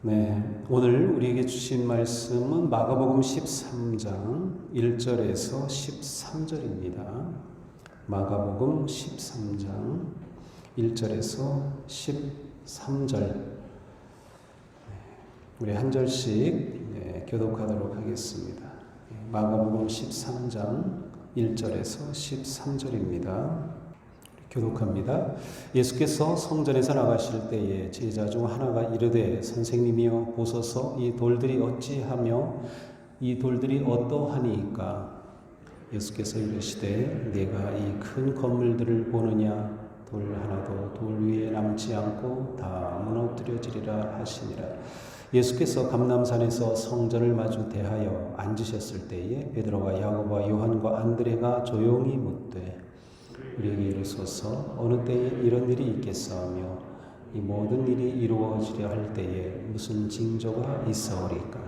네, 오늘 우리에게 주신 말씀은 마가복음 13장 1절에서 13절입니다. 마가복음 13장 1절에서 13절. 우리 한 절씩 교독하도록 하겠습니다. 마가복음 13장 1절에서 13절입니다. 교독합니다. 예수께서 성전에서 나가실 때에 제자 중 하나가 이르되 선생님이여 보소서 이 돌들이 어찌하며 이 돌들이 어떠하니이까. 예수께서 이르시되 내가 이 큰 건물들을 보느냐 돌 하나도 돌 위에 남지 않고 다 무너뜨려지리라 하시니라. 예수께서 감람산에서 성전을 마주 대하여 앉으셨을 때에 베드로와 야고보와 요한과 안드레가 조용히 묻되 우리에게 이르소서 어느 때에 이런 일이 있겠사오며 이 모든 일이 이루어지려 할 때에 무슨 징조가 있사오리까.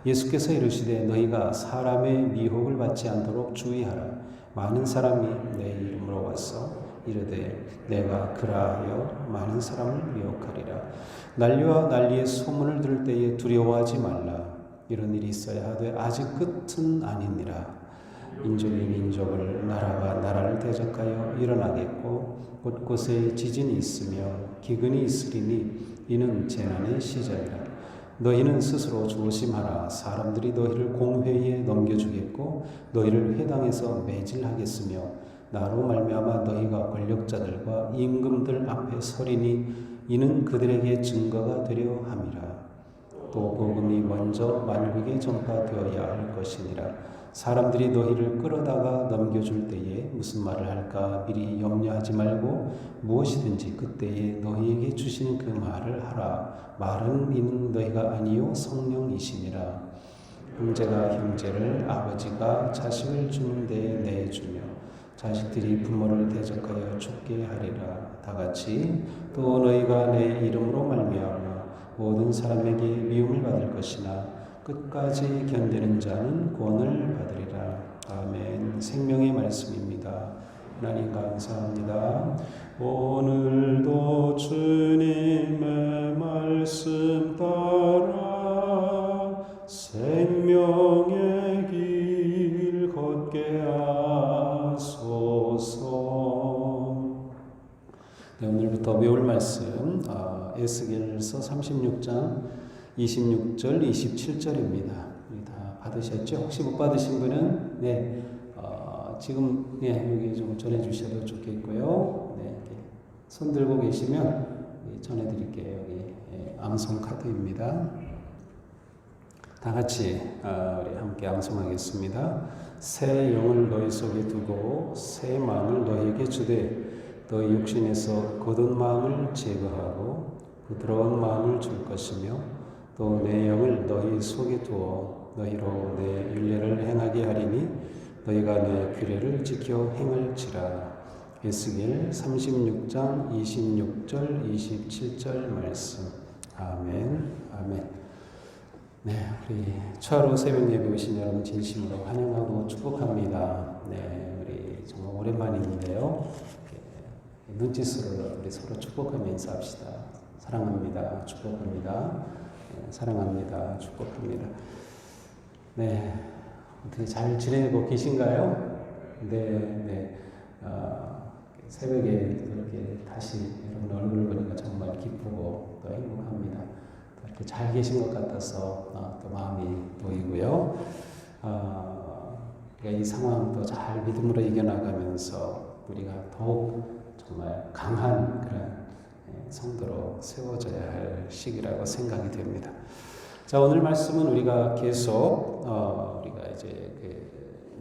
예수께서 이르시되 너희가 사람의 미혹을 받지 않도록 주의하라. 많은 사람이 내 이름으로 와서 이르되 내가 그라하여 많은 사람을 미혹하리라. 난리와 난리의 소문을 들을 때에 두려워하지 말라. 이런 일이 있어야 하되 아직 끝은 아니니라. 민족이 민족을 나라가 나라를 대적하여 일어나겠고 곳곳에 지진이 있으며 기근이 있으리니 이는 재난의 시작이라. 너희는 스스로 조심하라. 사람들이 너희를 공회의에 넘겨주겠고 너희를 회당에서 매질하겠으며 나로 말미암아 너희가 권력자들과 임금들 앞에 서리니 이는 그들에게 증거가 되려 함이라. 또 복음이 먼저 만국에 전파되어야 할 것이니라. 사람들이 너희를 끌어다가 넘겨줄 때에 무슨 말을 할까 미리 염려하지 말고 무엇이든지 그때에 너희에게 주신 그 말을 하라. 말은 이는 너희가 아니요 성령이시니라. 형제가 형제를 아버지가 자식을 주는 데에 내주며 자식들이 부모를 대적하여 죽게 하리라. 다같이 또 너희가 내 이름으로 말미암아 모든 사람에게 미움을 받을 것이나 끝까지 견디는 자는 구원을 받으리라. 아멘. 생명의 말씀입니다. 하나님 감사합니다. 오늘도 주님의 말씀 따라 생명의 길 걷게 하소서. 네, 오늘부터 배울 말씀 에스겔서 36장 26절, 27절입니다. 우리 다 받으셨죠? 혹시 못 받으신 분은 지금 여기 좀 전해주셔도 좋겠고요. 손 들고 계시면 전해드릴게요. 여기 암송 카드입니다. 다 같이 우리 함께 암송하겠습니다. 새 영을 너희 속에 두고 새 마음을 너희에게 주되 너희 육신에서 굳은 마음을 제거하고 부드러운 마음을 줄 것이며 또 내 영을 너희 속에 두어 너희로 내 율례를 행하게 하리니 너희가 내 규례를 지켜 행할지라. 에스겔 36장 26절 27절 말씀. 아멘. 아멘. 네, 우리 초하루 새벽 예배 오신 여러분 진심으로 환영하고 축복합니다. 네, 우리 정말 오랜만인데요. 눈짓으로 우리 서로 축복하며 인사합시다. 사랑합니다. 축복합니다. 사랑합니다. 축복합니다. 네, 어떻게 잘 지내고 계신가요? 네. 새벽에 이렇게 다시 여러분 얼굴을 보니까 정말 기쁘고 또 행복합니다. 또 이렇게 잘 계신 것 같아서 또 마음이 놓이고요. 우리가 이 상황도 잘 믿음으로 이겨나가면서 우리가 더욱 정말 강한 그런 성도로 세워져야 할 시기라고 생각이 됩니다. 자, 오늘 말씀은 우리가 계속 우리가 이제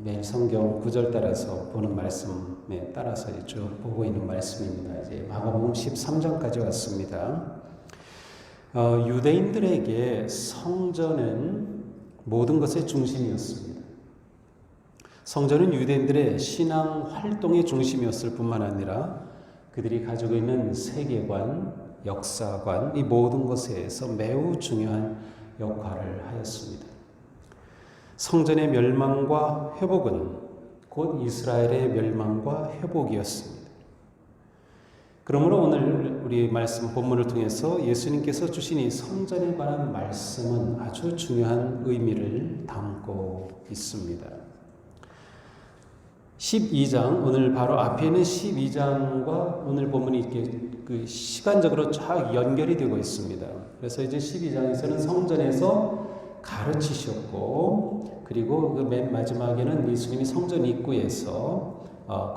매일 성경 구절 따라서 보는 말씀에 따라서 쭉 보고 있는 말씀입니다. 이제 마가복음 13장까지 왔습니다. 유대인들에게 성전은 모든 것의 중심이었습니다. 성전은 유대인들의 신앙 활동의 중심이었을 뿐만 아니라 그들이 가지고 있는 세계관, 역사관, 이 모든 것에서 매우 중요한 역할을 하였습니다. 성전의 멸망과 회복은 곧 이스라엘의 멸망과 회복이었습니다. 그러므로 오늘 우리 말씀 본문을 통해서 예수님께서 주신 이 성전에 관한 말씀은 아주 중요한 의미를 담고 있습니다. 12장, 오늘 바로 앞에 있는 12장과 오늘 본문이 이렇게 시간적으로 쫙 연결이 되고 있습니다. 그래서 이제 12장에서는 성전에서 가르치셨고, 그리고 그 맨 마지막에는 예수님이 성전 입구에서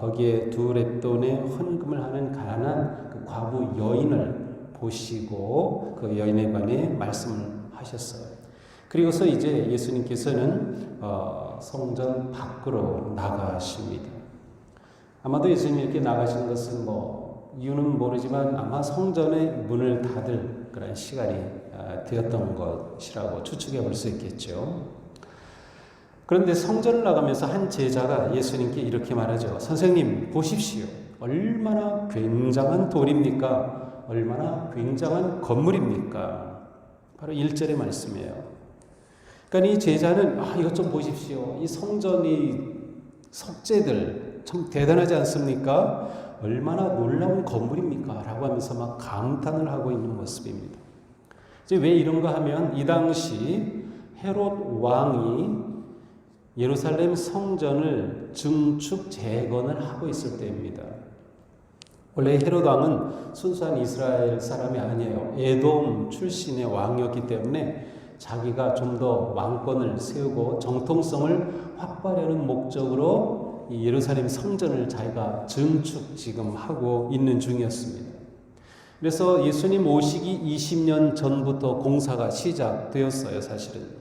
거기에 두 렛돈의 헌금을 하는 가난한 그 과부 여인을 보시고 그 여인에 관해 말씀을 하셨어요. 그리고서 이제 예수님께서는 성전 밖으로 나가십니다. 아마도 예수님이 이렇게 나가신 것은 이유는 모르지만 아마 성전의 문을 닫을 그런 시간이 되었던 것이라고 추측해 볼 수 있겠죠. 그런데 성전을 나가면서 한 제자가 예수님께 이렇게 말하죠. 선생님, 보십시오. 얼마나 굉장한 돌입니까? 얼마나 굉장한 건물입니까? 바로 1절의 말씀이에요. 그러니까 이 제자는 이것 좀 보십시오. 이 성전이 석재들 참 대단하지 않습니까? 얼마나 놀라운 건물입니까? 라고 하면서 막 감탄을 하고 있는 모습입니다. 이제 왜 이런가 하면 이 당시 헤롯 왕이 예루살렘 성전을 증축 재건을 하고 있을 때입니다. 원래 헤롯 왕은 순수한 이스라엘 사람이 아니에요. 에돔 출신의 왕이었기 때문에 자기가 좀 더 왕권을 세우고 정통성을 확보하려는 목적으로 이 예루살렘 성전을 자기가 증축 지금 하고 있는 중이었습니다. 그래서 예수님 오시기 20년 전부터 공사가 시작되었어요, 사실은.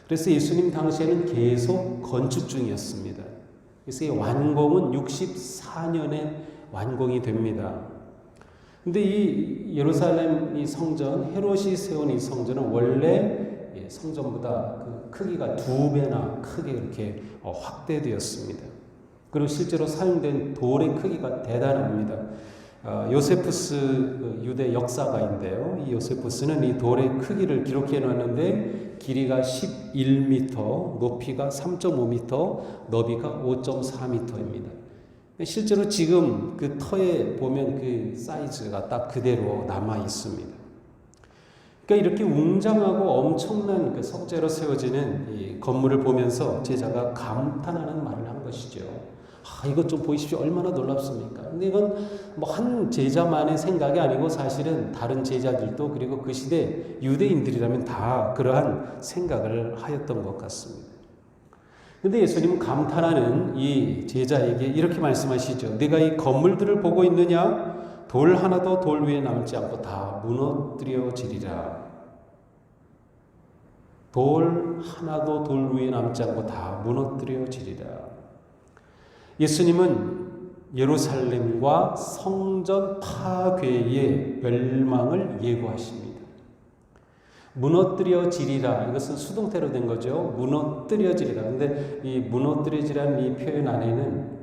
그래서 예수님 당시에는 계속 건축 중이었습니다. 그래서 이 완공은 64년에 완공이 됩니다. 근데 이 예루살렘 이 성전, 헤롯이 세운 이 성전은 원래 성전보다 그 크기가 2배나 크게 이렇게 확대되었습니다. 그리고 실제로 사용된 돌의 크기가 대단합니다. 요세푸스 유대 역사가인데요. 이 요세푸스는 이 돌의 크기를 기록해 놨는데 길이가 11m, 높이가 3.5m, 너비가 5.4m입니다. 실제로 지금 그 터에 보면 그 사이즈가 딱 그대로 남아 있습니다. 그러니까 이렇게 웅장하고 엄청난 그 석재로 세워지는 이 건물을 보면서 제자가 감탄하는 말을 한 것이죠. 이것 좀 보십시오. 얼마나 놀랍습니까? 근데 이건 한 제자만의 생각이 아니고 사실은 다른 제자들도 그리고 그 시대 유대인들이라면 다 그러한 생각을 하였던 것 같습니다. 근데 예수님은 감탄하는 이 제자에게 이렇게 말씀하시죠. 네가 이 건물들을 보고 있느냐? 돌 하나도 돌 위에 남지 않고 다 무너뜨려지리라. 돌 하나도 돌 위에 남지 않고 다 무너뜨려지리라. 예수님은 예루살렘과 성전 파괴의 멸망을 예고하십니다. 무너뜨려지리라. 이것은 수동태로 된 거죠. 무너뜨려지리라. 근데 이 무너뜨려지라는 이 표현 안에는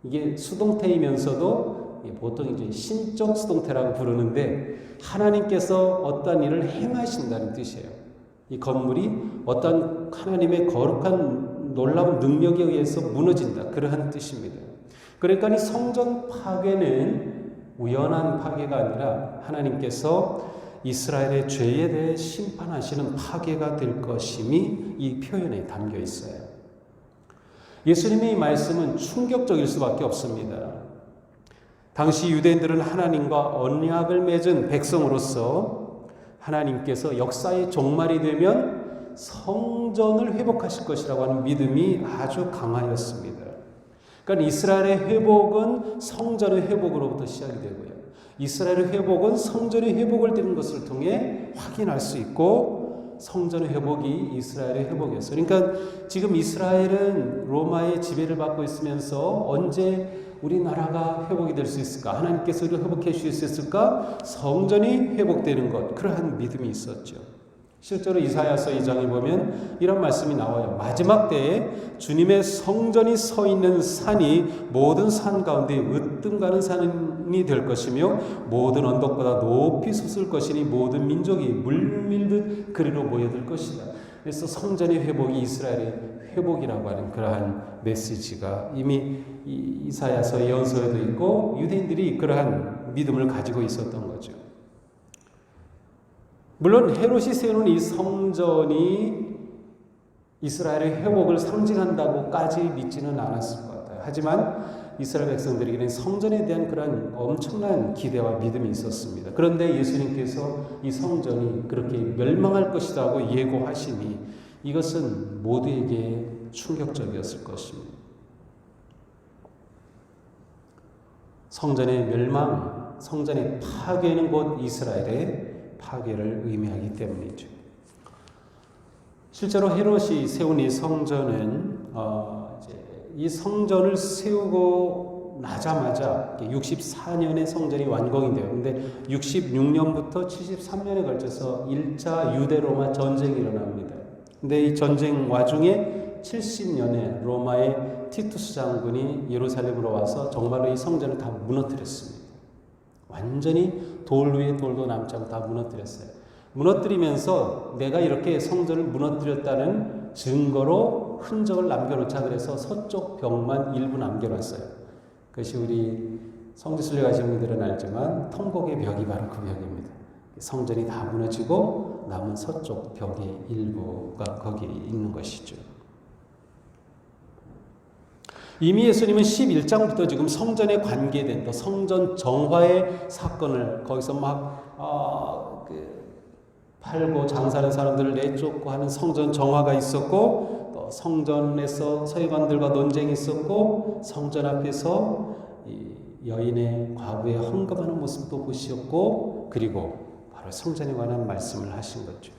이게 수동태이면서도 보통 이제 신적 수동태라고 부르는데 하나님께서 어떤 일을 행하신다는 뜻이에요. 이 건물이 어떤 하나님의 거룩한 놀라운 능력에 의해서 무너진다. 그러한 뜻입니다. 그러니까 이 성전 파괴는 우연한 파괴가 아니라 하나님께서 이스라엘의 죄에 대해 심판하시는 파괴가 될 것임이 이 표현에 담겨 있어요. 예수님의 이 말씀은 충격적일 수밖에 없습니다. 당시 유대인들은 하나님과 언약을 맺은 백성으로서 하나님께서 역사의 종말이 되면 성전을 회복하실 것이라고 하는 믿음이 아주 강하였습니다. 그러니까 이스라엘의 회복은 성전의 회복으로부터 시작이 되고요. 이스라엘의 회복은 성전의 회복을 되는 것을 통해 확인할 수 있고 성전의 회복이 이스라엘의 회복이었어요. 그러니까 지금 이스라엘은 로마의 지배를 받고 있으면서 언제 우리나라가 회복이 될 수 있을까? 하나님께서 우리를 회복해 주실 수 있을까? 성전이 회복되는 것, 그러한 믿음이 있었죠. 실제로 이사야서 2장에 보면 이런 말씀이 나와요. 마지막 때에 주님의 성전이 서 있는 산이 모든 산 가운데 으뜸 가는 산이 될 것이며 모든 언덕보다 높이 솟을 것이니 모든 민족이 물밀듯 그리로 모여들 것이다. 그래서 성전의 회복이 이스라엘의 회복이라고 하는 그러한 메시지가 이미 이사야서 예언서에도 있고 유대인들이 그러한 믿음을 가지고 있었던 거죠. 물론 헤롯이 세우는 이 성전이 이스라엘의 회복을 상징한다고까지 믿지는 않았을 것 같아요. 하지만 이스라엘 백성들에게는 성전에 대한 그런 엄청난 기대와 믿음이 있었습니다. 그런데 예수님께서 이 성전이 그렇게 멸망할 것이라고 예고하시니 이것은 모두에게 충격적이었을 것입니다. 성전의 멸망, 성전의 파괴는 곧 이스라엘의 파괴를 의미하기 때문이죠. 실제로 헤롯이 세운 이 성전은 이 성전을 세우고 나자마자 64년에 성전이 완공이 돼요. 근데 66년부터 73년에 걸쳐서 1차 유대 로마 전쟁이 일어납니다. 근데 이 전쟁 와중에 70년에 로마의 티투스 장군이 예루살렘으로 와서 정말로 이 성전을 다 무너뜨렸습니다. 완전히 돌 위에 돌도 남지 않고 다 무너뜨렸어요. 무너뜨리면서 내가 이렇게 성전을 무너뜨렸다는 증거로 흔적을 남겨놓자 그래서 서쪽 벽만 일부 남겨놨어요. 그것이 우리 성지순례 가신 분들은 알지만 통곡의 벽이 바로 그 벽입니다. 성전이 다 무너지고 남은 서쪽 벽의 일부가 거기에 있는 것이죠. 이미 예수님은 11장부터 지금 성전에 관계된 또 성전 정화의 사건을 거기서 팔고 장사하는 사람들을 내쫓고 하는 성전 정화가 있었고 또 성전에서 서기관들과 논쟁이 있었고 성전 앞에서 이 여인의 과부의 헌금하는 모습도 보셨고 그리고 바로 성전에 관한 말씀을 하신 거죠.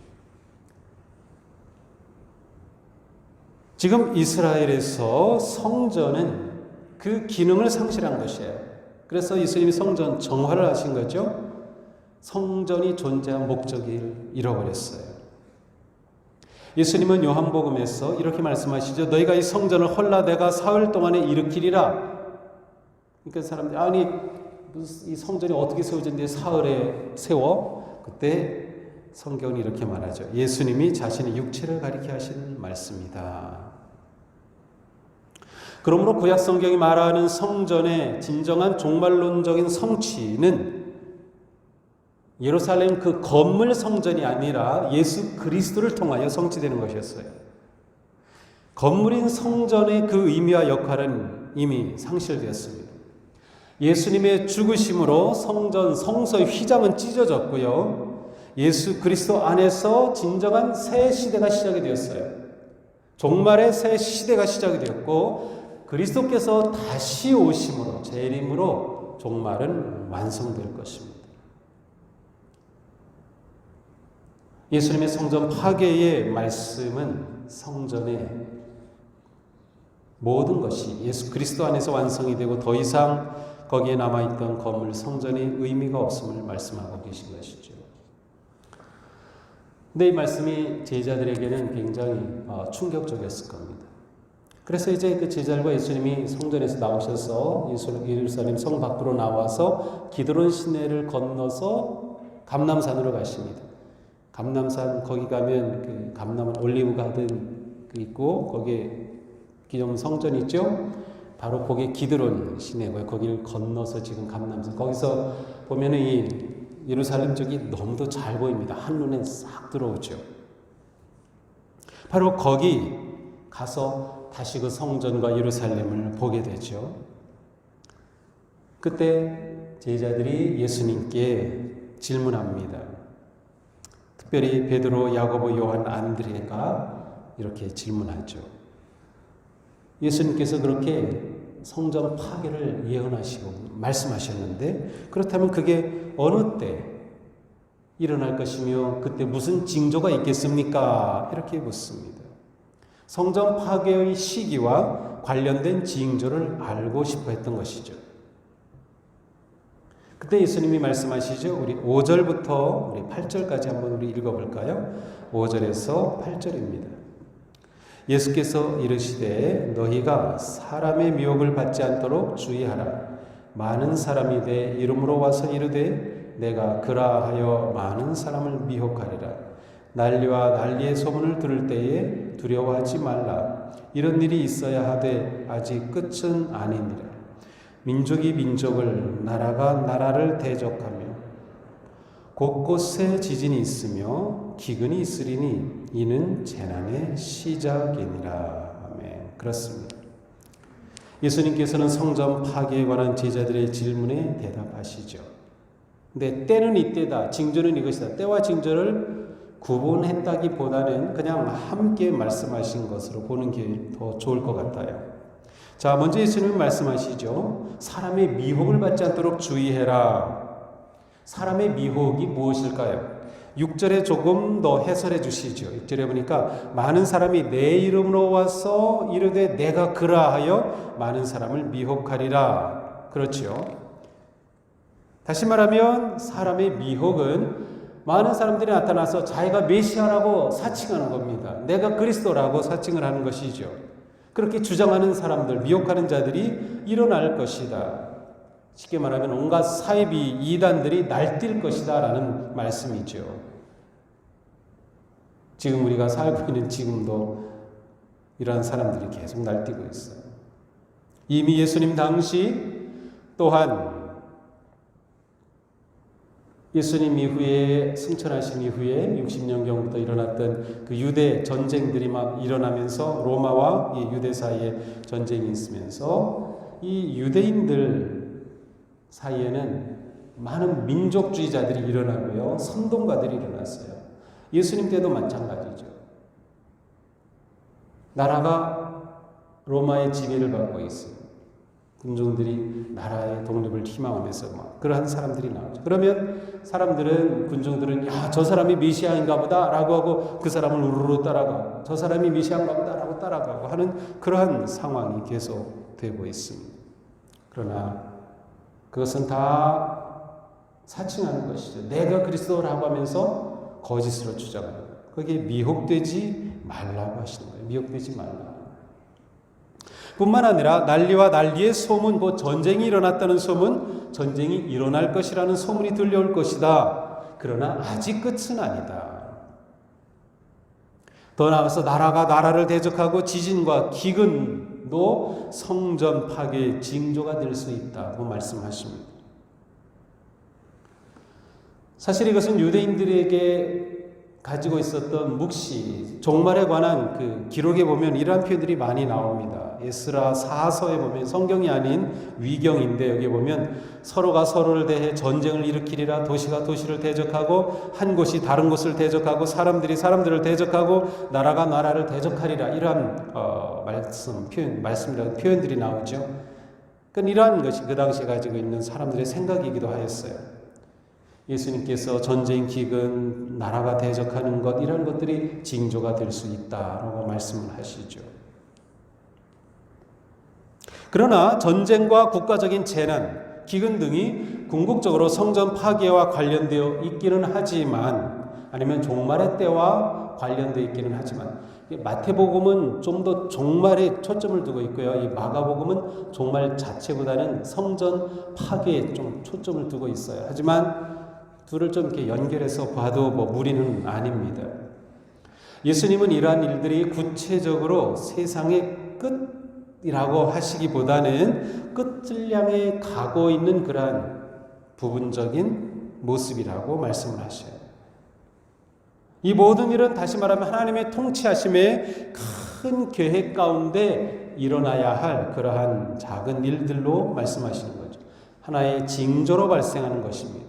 지금 이스라엘에서 성전은 그 기능을 상실한 것이에요. 그래서 예수님이 성전 정화를 하신 거죠. 성전이 존재한 목적을 잃어버렸어요. 예수님은 요한복음에서 이렇게 말씀하시죠. 너희가 이 성전을 헐라 내가 사흘 동안에 일으키리라. 그러니까 사람들이 아니 이 성전이 어떻게 세워졌는데 사흘에 세워? 그때 성경은 이렇게 말하죠. 예수님이 자신의 육체를 가리켜 하신 말씀이다. 그러므로 구약 성경이 말하는 성전의 진정한 종말론적인 성취는 예루살렘 그 건물 성전이 아니라 예수 그리스도를 통하여 성취되는 것이었어요. 건물인 성전의 그 의미와 역할은 이미 상실되었습니다. 예수님의 죽으심으로 성전 성소의 휘장은 찢어졌고요. 예수 그리스도 안에서 진정한 새 시대가 시작이 되었어요. 종말의 새 시대가 시작이 되었고 그리스도께서 다시 오심으로 재림으로 종말은 완성될 것입니다. 예수님의 성전 파괴의 말씀은 성전의 모든 것이 예수 그리스도 안에서 완성이 되고 더 이상 거기에 남아있던 건물 성전이 의미가 없음을 말씀하고 계신 것이죠. 근데 이 말씀이 제자들에게는 굉장히 충격적이었을 겁니다. 그래서 이제 그 제자들과 예수님이 성전에서 나오셔서 예루살렘 성 밖으로 나와서 기드론 시내를 건너서 감람산으로 가십니다. 감람산 거기 가면 그 감람은 올리브 가든 있고 거기에 기존 성전 있죠. 바로 거기 기드론 시내고요. 거기를 건너서 지금 감람산 거기서 보면은 이 예루살렘 쪽이 너무도 잘 보입니다. 한눈에 싹 들어오죠. 바로 거기 가서 다시 그 성전과 예루살렘을 보게 되죠. 그때 제자들이 예수님께 질문합니다. 특별히 베드로, 야고보, 요한, 안드레가 이렇게 질문하죠. 예수님께서 그렇게 성전 파괴를 예언하시고 말씀하셨는데 그렇다면 그게 어느 때 일어날 것이며 그때 무슨 징조가 있겠습니까? 이렇게 묻습니다. 성전 파괴의 시기와 관련된 징조를 알고 싶어 했던 것이죠. 그때 예수님이 말씀하시죠. 우리 5절부터 우리 8절까지 한번 우리 읽어볼까요? 5절에서 8절입니다. 예수께서 이르시되 너희가 사람의 미혹을 받지 않도록 주의하라. 많은 사람이 내 이름으로 와서 이르되 내가 그라하여 많은 사람을 미혹하리라. 난리와 난리의 소문을 들을 때에 두려워하지 말라. 이런 일이 있어야 하되 아직 끝은 아니니라. 민족이 민족을, 나라가 나라를 대적하며 곳곳에 지진이 있으며 기근이 있으리니 이는 재난의 시작이니라. 아멘. 그렇습니다. 예수님께서는 성전 파괴에 관한 제자들의 질문에 대답하시죠. 근데 때는 이때다, 징조는 이것이다. 때와 징조를 구분했다기보다는 그냥 함께 말씀하신 것으로 보는 게 더 좋을 것 같아요. 자, 먼저 예수님은 말씀하시죠. 사람의 미혹을 받지 않도록 주의해라. 사람의 미혹이 무엇일까요? 6절에 조금 더 해설해 주시죠. 6절에 보니까 많은 사람이 내 이름으로 와서 이르되 내가 그라하여 많은 사람을 미혹하리라. 그렇죠. 다시 말하면 사람의 미혹은 많은 사람들이 나타나서 자기가 메시아라고 사칭하는 겁니다. 내가 그리스도라고 사칭을 하는 것이죠. 그렇게 주장하는 사람들, 미혹하는 자들이 일어날 것이다. 쉽게 말하면 온갖 사이비 이단들이 날뛸 것이다 라는 말씀이죠. 지금 우리가 살고 있는 지금도 이러한 사람들이 계속 날뛰고 있어요. 이미 예수님 당시 또한 예수님 이후에 승천하신 이후에 60년경부터 일어났던 그 유대 전쟁들이 막 일어나면서 로마와 이 유대 사이에 전쟁이 있으면서 이 유대인들 사이에는 많은 민족주의자들이 일어나고요. 선동가들이 일어났어요. 예수님 때도 마찬가지죠. 나라가 로마의 지배를 받고 있어요. 군중들이 나라의 독립을 희망하면서 막 그러한 사람들이 나오죠. 그러면 군중들은 야, 저 사람이 메시아인가 보다 라고 하고 그 사람을 우르르 따라가고 저 사람이 메시아인가 보다 라고 따라가고 하는 그러한 상황이 계속되고 있습니다. 그러나 그것은 다 사칭하는 것이죠. 내가 그리스도라고 하면서 거짓으로 주장하는 거예요. 거기에 미혹되지 말라고 하시는 거예요. 미혹되지 말라. 뿐만 아니라 난리와 난리의 소문, 곧 전쟁이 일어났다는 소문, 전쟁이 일어날 것이라는 소문이 들려올 것이다. 그러나 아직 끝은 아니다. 더 나아가서 나라가 나라를 대적하고 지진과 기근도 성전 파괴의 징조가 될 수 있다고 말씀하십니다. 사실 이것은 유대인들에게 가지고 있었던 묵시, 종말에 관한 그 기록에 보면 이러한 표현들이 많이 나옵니다. 에스라 4서에 보면 성경이 아닌 위경인데 여기 보면 서로가 서로를 대해 전쟁을 일으키리라. 도시가 도시를 대적하고 한 곳이 다른 곳을 대적하고 사람들이 사람들을 대적하고 나라가 나라를 대적하리라. 이러한 말씀이라는 표현들이 나오죠. 그러니까 이러한 것이 그 당시에 가지고 있는 사람들의 생각이기도 하였어요. 예수님께서 전쟁, 기근, 나라가 대적하는 것 이런 것들이 징조가 될 수 있다라고 말씀을 하시죠. 그러나 전쟁과 국가적인 재난, 기근 등이 궁극적으로 성전 파괴와 관련되어 있기는 하지만 아니면 종말의 때와 관련되어 있기는 하지만 마태복음은 좀 더 종말에 초점을 두고 있고요. 이 마가복음은 종말 자체보다는 성전 파괴에 좀 초점을 두고 있어요. 하지만 둘을 좀 이렇게 연결해서 봐도 무리는 아닙니다. 예수님은 이러한 일들이 구체적으로 세상의 끝이라고 하시기보다는 끝을 향해 가고 있는 그러한 부분적인 모습이라고 말씀을 하셔요. 이 모든 일은 다시 말하면 하나님의 통치하심의 큰 계획 가운데 일어나야 할 그러한 작은 일들로 말씀하시는 거죠. 하나의 징조로 발생하는 것입니다.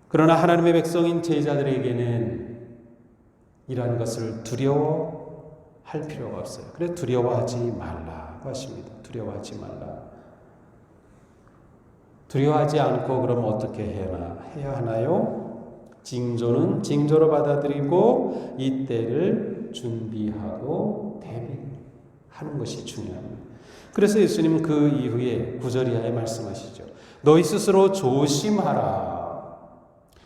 그러나 하나님의 백성인 제자들에게는 이러한 것을 두려워할 필요가 없어요. 그래서 두려워하지 말라고 하십니다. 두려워하지 말라. 두려워하지 않고 그럼 어떻게 해야 하나요? 징조는 징조로 받아들이고 이때를 준비하고 대비하는 것이 중요합니다. 그래서 예수님은 그 이후에 9절 이하에 말씀하시죠. 너희 스스로 조심하라.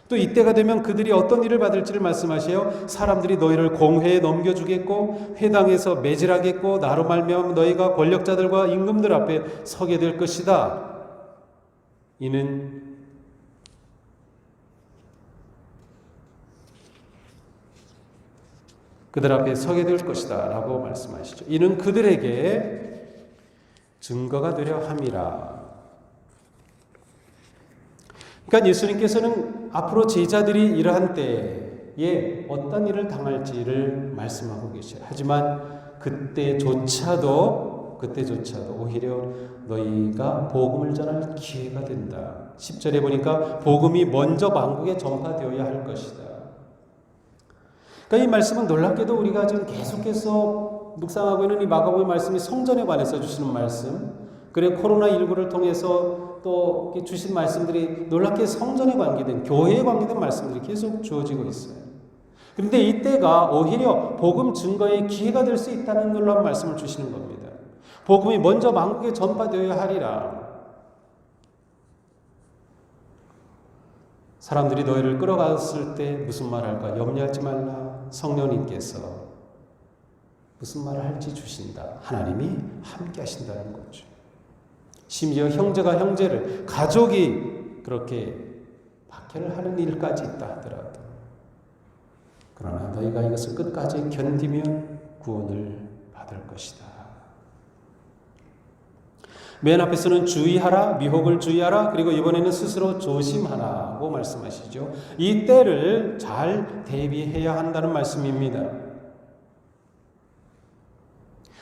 또 이때가 되면 그들이 어떤 일을 받을지를 말씀하셔요. 사람들이 너희를 공회에 넘겨주겠고 회당에서 매질하겠고 나로 말미암아 너희가 권력자들과 임금들 앞에 서게 될 것이다. 이는 그들 앞에 서게 될 것이다 라고 말씀하시죠. 이는 그들에게 증거가 되려 함이라. 그러니까 예수님께서는 앞으로 제자들이 이러한 때에 어떤 일을 당할지를 말씀하고 계셔요. 하지만 그때조차도 오히려 너희가 복음을 전할 기회가 된다. 10절에 보니까 복음이 먼저 만국에 전파되어야 할 것이다. 그러니까 이 말씀은 놀랍게도 우리가 지금 계속해서 묵상하고 있는 이 마가복음 말씀이 성전에 관해서 주시는 말씀, 그리고 코로나19를 통해서 또 주신 말씀들이 놀랍게 성전에 관계된, 교회에 관계된 말씀들이 계속 주어지고 있어요. 그런데 이때가 오히려 복음 증거의 기회가 될 수 있다는 놀라운 말씀을 주시는 겁니다. 복음이 먼저 만국에 전파되어야 하리라. 사람들이 너희를 끌어갔을 때 무슨 말 할까 염려하지 말라. 성령님께서 무슨 말을 할지 주신다. 하나님이 함께 하신다는 거죠. 심지어 형제가 형제를, 가족이 그렇게 박해를 하는 일까지 있다 하더라도, 그러나 너희가 이것을 끝까지 견디면 구원을 받을 것이다. 맨 앞에서는 주의하라, 미혹을 주의하라, 그리고 이번에는 스스로 조심하라고 말씀하시죠. 이 때를 잘 대비해야 한다는 말씀입니다.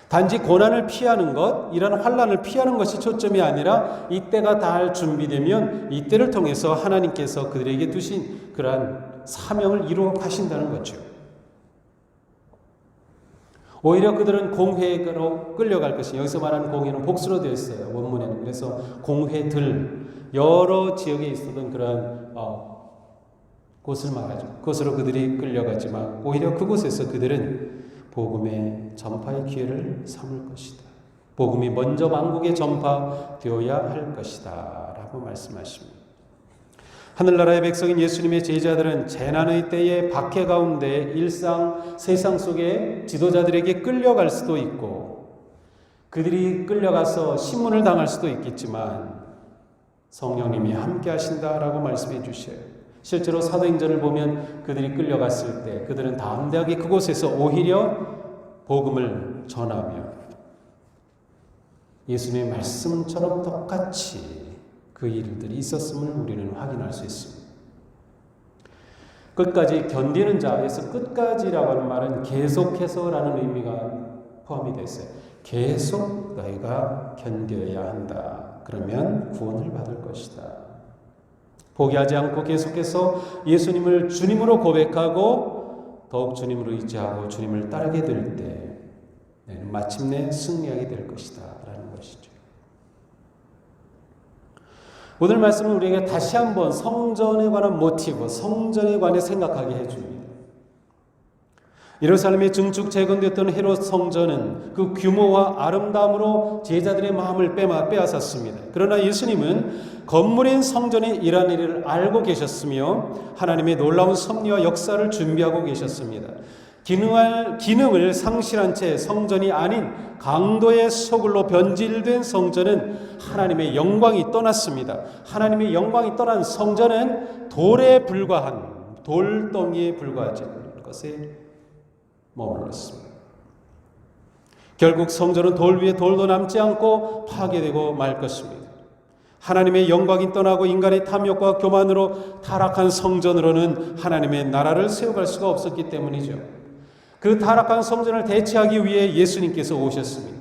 단지 고난을 피하는 것, 이런 환난을 피하는 것이 초점이 아니라 이때가 다 준비되면 이때를 통해서 하나님께서 그들에게 두신 그러한 사명을 이루어 가신다는 거죠. 오히려 그들은 공회로 끌려갈 것이, 여기서 말하는 공회는 복수로 되어 있어요. 원문에는. 그래서 공회들, 여러 지역에 있었던 그런 곳을 말하죠. 그곳으로 그들이 끌려가지만 오히려 그곳에서 그들은 복음의 전파의 기회를 삼을 것이다. 복음이 먼저 만국에 전파되어야 할 것이다 라고 말씀하십니다. 하늘나라의 백성인 예수님의 제자들은 재난의 때에 박해 가운데 일상 세상 속에 지도자들에게 끌려갈 수도 있고 그들이 끌려가서 신문을 당할 수도 있겠지만 성령님이 함께 하신다라고 말씀해 주셔요. 실제로 사도행전을 보면 그들이 끌려갔을 때 그들은 담대하게 그곳에서 오히려 복음을 전하며 예수님의 말씀처럼 똑같이 그 일들이 있었음을 우리는 확인할 수 있습니다. 끝까지 견디는 자에서 끝까지라고 하는 말은 계속해서라는 의미가 포함이 되어 있어요. 계속 너희가 견뎌야 한다. 그러면 구원을 받을 것이다. 포기하지 않고 계속해서 예수님을 주님으로 고백하고 더욱 주님을 의지하고 주님을 따르게 될 때 마침내 승리하게 될 것이다 라는 것이죠. 오늘 말씀은 우리에게 다시 한번 성전에 관한 모티브, 성전에 관해 생각하게 해줍니다. 예루살렘에 증축 재건됐던 헤롯 성전은 그 규모와 아름다움으로 제자들의 마음을 빼앗았습니다. 그러나 예수님은 건물인 성전에 일하는 일을 알고 계셨으며 하나님의 놀라운 섭리와 역사를 준비하고 계셨습니다. 기능을 상실한 채 성전이 아닌 강도의 소굴로 변질된 성전은 하나님의 영광이 떠났습니다. 하나님의 영광이 떠난 성전은 돌에 불과한, 돌덩이에 불과하지 않는 것에 머물렀습니다. 결국 성전은 돌 위에 돌도 남지 않고 파괴되고 말 것입니다. 하나님의 영광이 떠나고 인간의 탐욕과 교만으로 타락한 성전으로는 하나님의 나라를 세워갈 수가 없었기 때문이죠. 그 타락한 성전을 대체하기 위해 예수님께서 오셨습니다.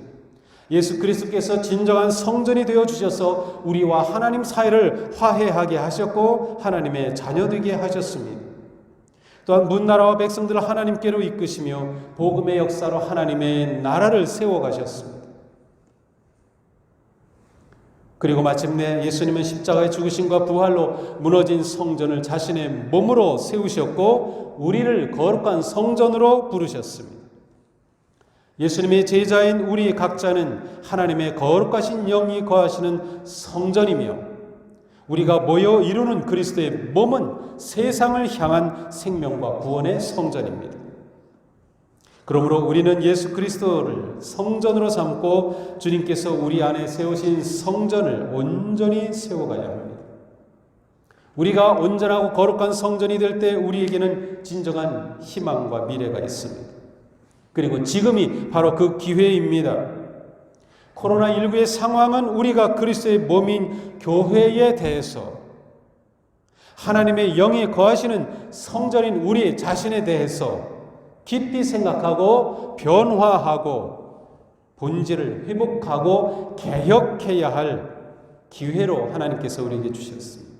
예수 그리스도께서 진정한 성전이 되어 주셔서 우리와 하나님 사이를 화해하게 하셨고 하나님의 자녀 되게 하셨습니다. 또한 문나라와 백성들을 하나님께로 이끄시며 복음의 역사로 하나님의 나라를 세워가셨습니다. 그리고 마침내 예수님은 십자가의 죽으심과 부활로 무너진 성전을 자신의 몸으로 세우셨고 우리를 거룩한 성전으로 부르셨습니다. 예수님의 제자인 우리 각자는 하나님의 거룩하신 영이 거하시는 성전이며 우리가 모여 이루는 그리스도의 몸은 세상을 향한 생명과 구원의 성전입니다. 그러므로 우리는 예수 그리스도를 성전으로 삼고 주님께서 우리 안에 세우신 성전을 온전히 세워가야 합니다. 우리가 온전하고 거룩한 성전이 될 때 우리에게는 진정한 희망과 미래가 있습니다. 그리고 지금이 바로 그 기회입니다. 코로나19의 상황은 우리가 그리스도의 몸인 교회에 대해서, 하나님의 영이 거하시는 성전인 우리 자신에 대해서 깊이 생각하고 변화하고 본질을 회복하고 개혁해야 할 기회로 하나님께서 우리에게 주셨습니다.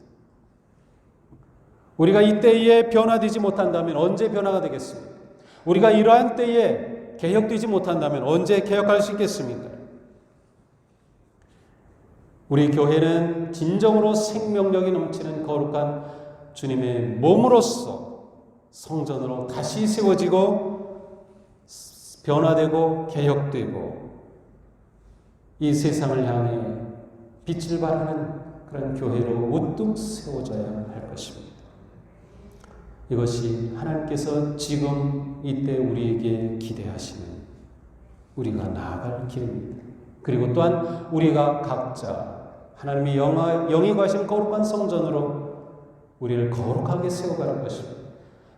우리가 이때에 변화되지 못한다면 언제 변화가 되겠습니까? 우리가 이러한 때에 개혁되지 못한다면 언제 개혁할 수 있겠습니까? 우리 교회는 진정으로 생명력이 넘치는 거룩한 주님의 몸으로서 성전으로 다시 세워지고 변화되고 개혁되고 이 세상을 향해 빛을 발하는 그런 교회로 우뚝 세워져야 할 것입니다. 이것이 하나님께서 지금 이때 우리에게 기대하시는 우리가 나아갈 길입니다. 그리고 또한 우리가 각자 하나님의 영이 거하신 거룩한 성전으로 우리를 거룩하게 세워가는 것입니다.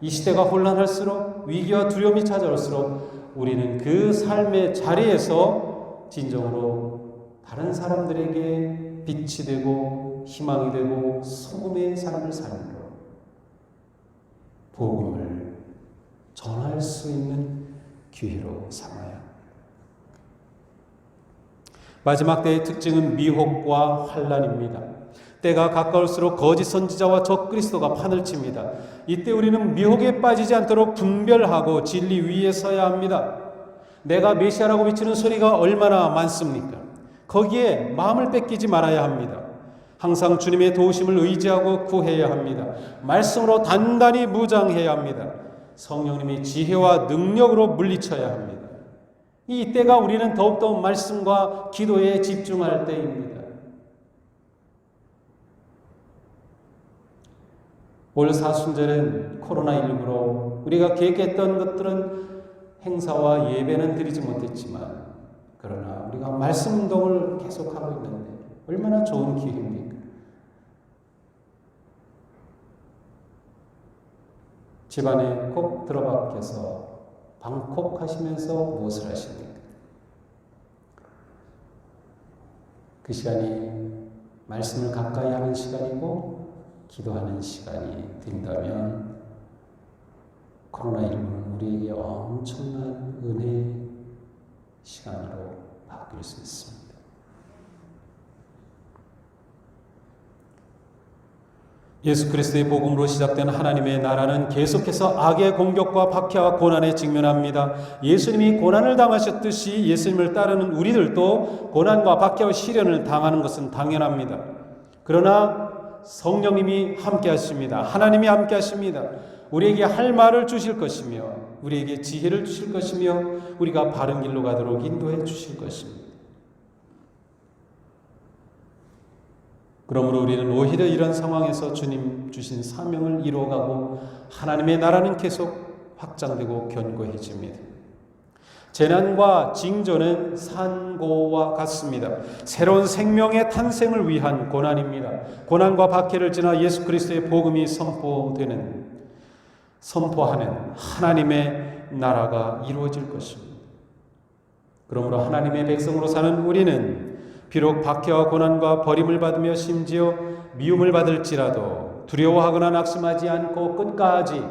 이 시대가 혼란할수록 위기와 두려움이 찾아올수록 우리는 그 삶의 자리에서 진정으로 다른 사람들에게 빛이 되고 희망이 되고 소금의 삶을 살므로 복음을 전할 수 있는 기회로 삼아야 합니다. 마지막 때의 특징은 미혹과 환난입니다. 때가 가까울수록 거짓 선지자와 적그리스도가 판을 칩니다. 이때 우리는 미혹에 빠지지 않도록 분별하고 진리 위에 서야 합니다. 내가 메시아라고 외치는 소리가 얼마나 많습니까? 거기에 마음을 뺏기지 말아야 합니다. 항상 주님의 도우심을 의지하고 구해야 합니다. 말씀으로 단단히 무장해야 합니다. 성령님의 지혜와 능력으로 물리쳐야 합니다. 이 때가 우리는 더욱더 말씀과 기도에 집중할 때입니다. 올 사순절은 코로나19로 우리가 계획했던 것들은 행사와 예배는 드리지 못했지만 그러나 우리가 말씀 운동을 계속하고 있는데 얼마나 좋은 기회입니까? 집안에 꼭 들어박혀서 방콕하시면서 무엇을 하십니까? 그 시간이 말씀을 가까이 하는 시간이고 기도하는 시간이 된다면 코로나19는 우리에게 엄청난 은혜의 시간으로 바뀔 수 있습니다. 예수 그리스도의 복음으로 시작된 하나님의 나라는 계속해서 악의 공격과 박해와 고난에 직면합니다. 예수님이 고난을 당하셨듯이 예수님을 따르는 우리들도 고난과 박해와 시련을 당하는 것은 당연합니다. 그러나 성령님이 함께 하십니다. 하나님이 함께 하십니다. 우리에게 할 말을 주실 것이며 우리에게 지혜를 주실 것이며 우리가 바른 길로 가도록 인도해 주실 것입니다. 그러므로 우리는 오히려 이런 상황에서 주님 주신 사명을 이루어가고 하나님의 나라는 계속 확장되고 견고해집니다. 재난과 징조는 산고와 같습니다. 새로운 생명의 탄생을 위한 고난입니다. 고난과 박해를 지나 예수 그리스도의 복음이 선포하는 하나님의 나라가 이루어질 것입니다. 그러므로 하나님의 백성으로 사는 우리는 비록 박해와 고난과 버림을 받으며 심지어 미움을 받을지라도 두려워하거나 낙심하지 않고 끝까지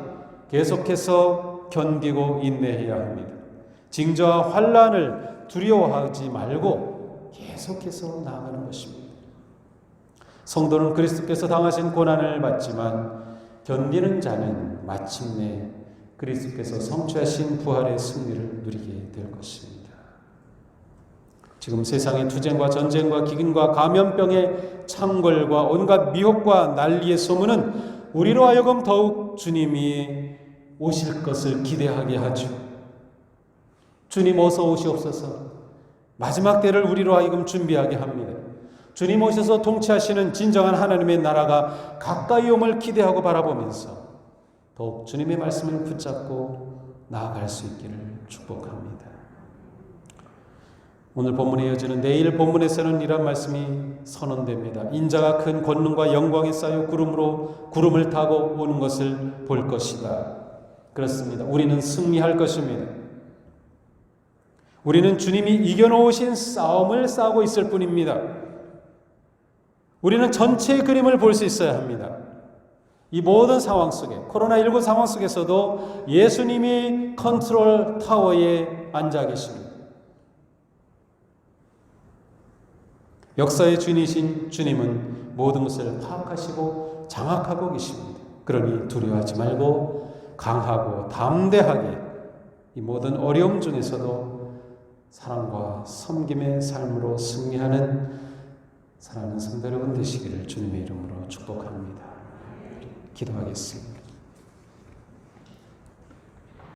계속해서 견디고 인내해야 합니다. 징조와 환난을 두려워하지 말고 계속해서 나아가는 것입니다. 성도는 그리스도께서 당하신 고난을 받지만 견디는 자는 마침내 그리스도께서 성취하신 부활의 승리를 누리게 될 것입니다. 지금 세상의 투쟁과 전쟁과 기근과 감염병의 창궐과 온갖 미혹과 난리의 소문은 우리로 하여금 더욱 주님이 오실 것을 기대하게 하죠. 주님 어서 오시옵소서. 마지막 때를 우리로 하여금 준비하게 합니다. 주님 오셔서 통치하시는 진정한 하나님의 나라가 가까이 옴을 기대하고 바라보면서 더욱 주님의 말씀을 붙잡고 나아갈 수 있기를 축복합니다. 오늘 본문에 이어지는 내일 본문에서는 이런 말씀이 선언됩니다. 인자가 큰 권능과 영광에 쌓여 구름을 타고 오는 것을 볼 것이다. 그렇습니다. 우리는 승리할 것입니다. 우리는 주님이 이겨놓으신 싸움을 싸우고 있을 뿐입니다. 우리는 전체의 그림을 볼 수 있어야 합니다. 이 모든 상황 속에, 코로나19 상황 속에서도 예수님이 컨트롤 타워에 앉아 계십니다. 역사의 주인이신 주님은 모든 것을 파악하시고 장악하고 계십니다. 그러니 두려워하지 말고 강하고 담대하게 이 모든 어려움 중에서도 사랑과 섬김의 삶으로 승리하는 사랑하는 성도 여러분 되시기를 주님의 이름으로 축복합니다. 기도하겠습니다.